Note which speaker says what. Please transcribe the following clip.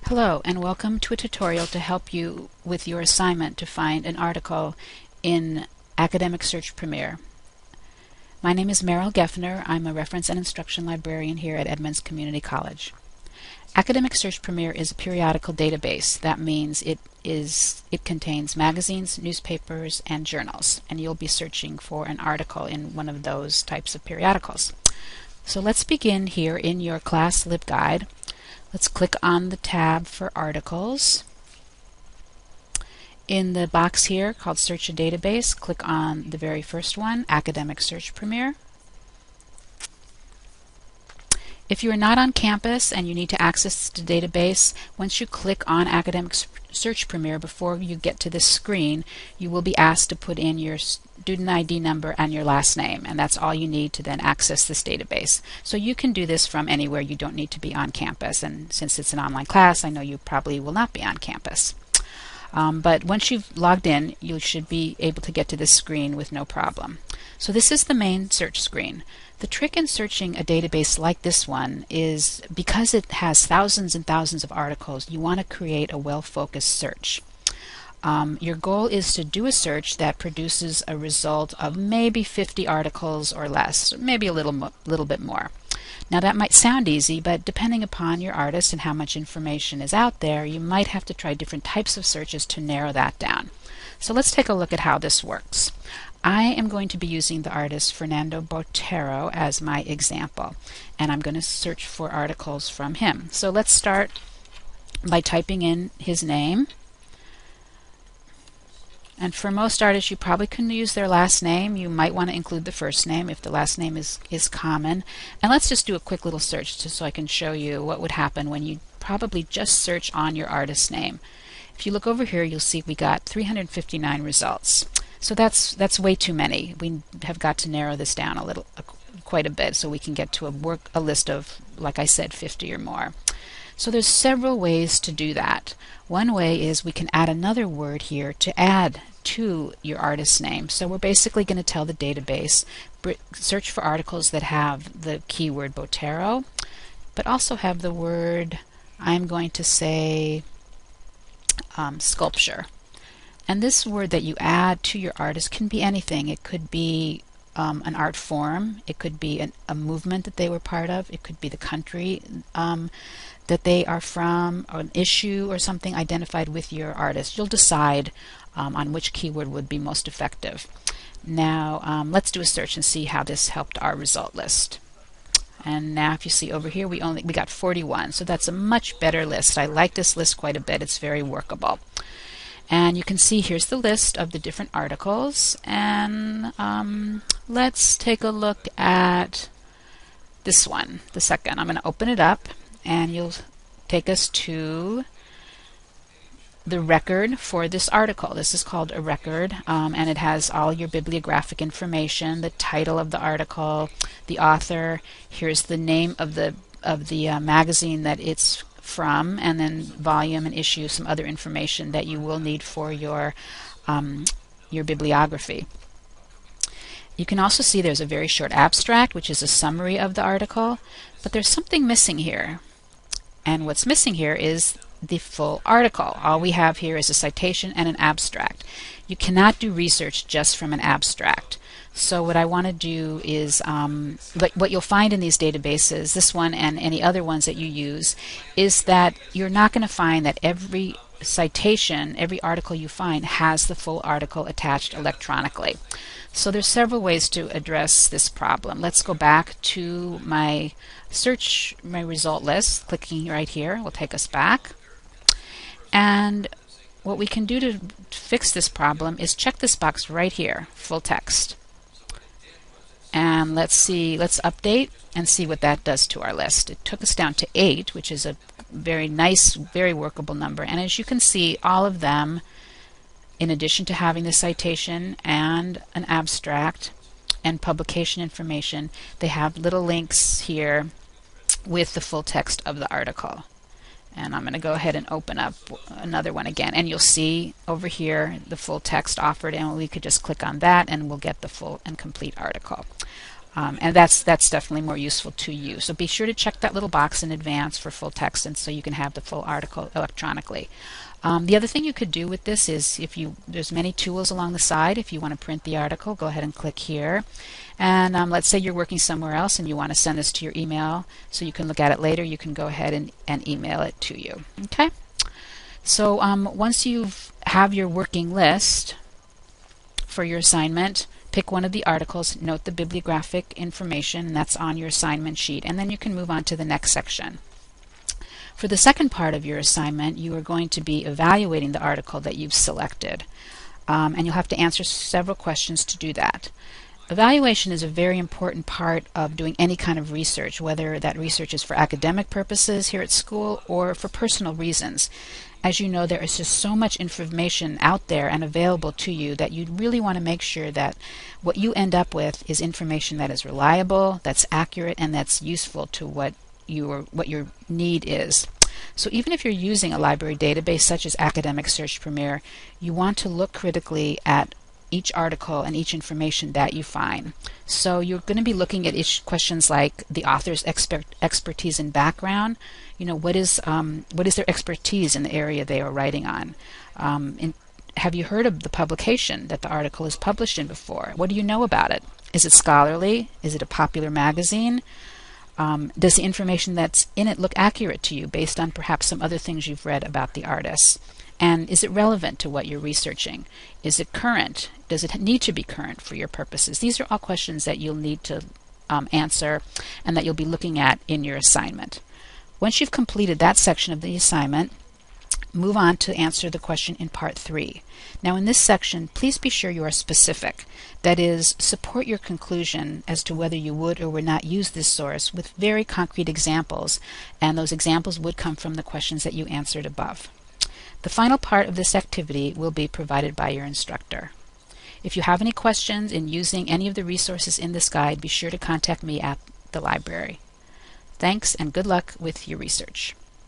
Speaker 1: Hello, and welcome to a tutorial to help you with your assignment to find an article in Academic Search Premier. My name is Meryl Geffner. I'm a reference and instruction librarian here at Edmonds Community College. Academic Search Premier is a periodical database. That means it contains magazines, newspapers, and journals, and you'll be searching for an article in one of those types of periodicals. So let's begin here in your class LibGuide. Let's click on the tab for articles. In the box here called Search a Database, click on the very first one, Academic Search Premier. If you are not on campus and you need to access the database, once you click on Academic Search Premier, before you get to this screen, you will be asked to put in your student ID number and your last name, and that's all you need to then access this database. So you can do this from anywhere. You don't need to be on campus, and since it's an online class, I know you probably will not be on campus. But once you've logged in, you should be able to get to this screen with no problem. So this is the main search screen. The trick in searching a database like this one is because it has thousands and thousands of articles, you want to create a well-focused search. Your goal is to do a search that produces a result of maybe 50 articles or less, maybe a little bit more. Now that might sound easy, but depending upon your artist and how much information is out there, you might have to try different types of searches to narrow that down. So let's take a look at how this works. I am going to be using the artist Fernando Botero as my example, and I'm going to search for articles from him. So let's start by typing in his name. And for most artists, you probably couldn't use their last name. You might want to include the first name if the last name is common. And let's just do a quick little search just so I can show you what would happen when you probably just search on your artist's name. If you look over here, you'll see we got 359 results. So that's way too many. We have got to narrow this down quite a bit so we can get to a list of, like I said, 50 or more. So there's several ways to do that. One way is we can add another word here to add to your artist's name. So we're basically going to tell the database, search for articles that have the keyword Botero, but also have the word, I'm going to say, sculpture. And this word that you add to your artist can be anything. It could be an art form, it could be a movement that they were part of, it could be the country that they are from, or an issue or something identified with your artist. You'll decide on which keyword would be most effective. Now let's do a search and see how this helped our result list. And now if you see over here, we got 41, so that's a much better list. I like this list quite a bit. It's very workable. And you can see here's the list of the different articles, and let's take a look at this one, the second. I'm going to open it up, and you'll take us to the record for this article. This is called a record, and it has all your bibliographic information, the title of the article, the author. Here's the name of the magazine that it's from, and then volume and issue, some other information that you will need for your bibliography. You can also see there's a very short abstract, which is a summary of the article, but there's something missing here. And what's missing here is the full article. All we have here is a citation and an abstract. You cannot do research just from an abstract. So what I want to do is, what you'll find in these databases, this one and any other ones that you use, is that you're not going to find that every citation, every article you find has the full article attached electronically. So there's several ways to address this problem. Let's go back to my result list. Clicking right here will take us back. And what we can do to fix this problem is check this box right here, full text. And let's update and see what that does to our list. It took us down to 8, which is a very nice, very workable number. And as you can see, all of them, in addition to having the citation and an abstract and publication information, they have little links here with the full text of the article. And I'm going to go ahead and open up another one again. And you'll see over here the full text offered, and we could just click on that and we'll get the full and complete article. And that's definitely more useful to you. So be sure to check that little box in advance for full text, and so you can have the full article electronically. The other thing you could do with this is, there's many tools along the side. If you want to print the article, go ahead and click here. And let's say you're working somewhere else and you want to send this to your email so you can look at it later. You can go ahead and email it to you. Okay. So once you have your working list for your assignment, pick one of the articles, note the bibliographic information, and that's on your assignment sheet, and then you can move on to the next section. For the second part of your assignment, you are going to be evaluating the article that you've selected, and you'll have to answer several questions to do that. Evaluation is a very important part of doing any kind of research, whether that research is for academic purposes here at school or for personal reasons. As you know, there is just so much information out there and available to you that you really want to make sure that what you end up with is information that is reliable, that's accurate, and that's useful to what your need is. So even if you're using a library database such as Academic Search Premier, you want to look critically at each article and each information that you find. So you're going to be looking at questions like the author's expertise and background. What is their expertise in the area they are writing on? Have you heard of the publication that the article is published in before? What do you know about it? Is it scholarly? Is it a popular magazine? Does the information that's in it look accurate to you based on perhaps some other things you've read about the artist? And is it relevant to what you're researching? Is it current? Does it need to be current for your purposes? These are all questions that you'll need to answer and that you'll be looking at in your assignment. Once you've completed that section of the assignment, move on to answer the question in part 3. Now in this section, please be sure you are specific. That is, support your conclusion as to whether you would or would not use this source with very concrete examples, and those examples would come from the questions that you answered above. The final part of this activity will be provided by your instructor. If you have any questions in using any of the resources in this guide, be sure to contact me at the library. Thanks and good luck with your research.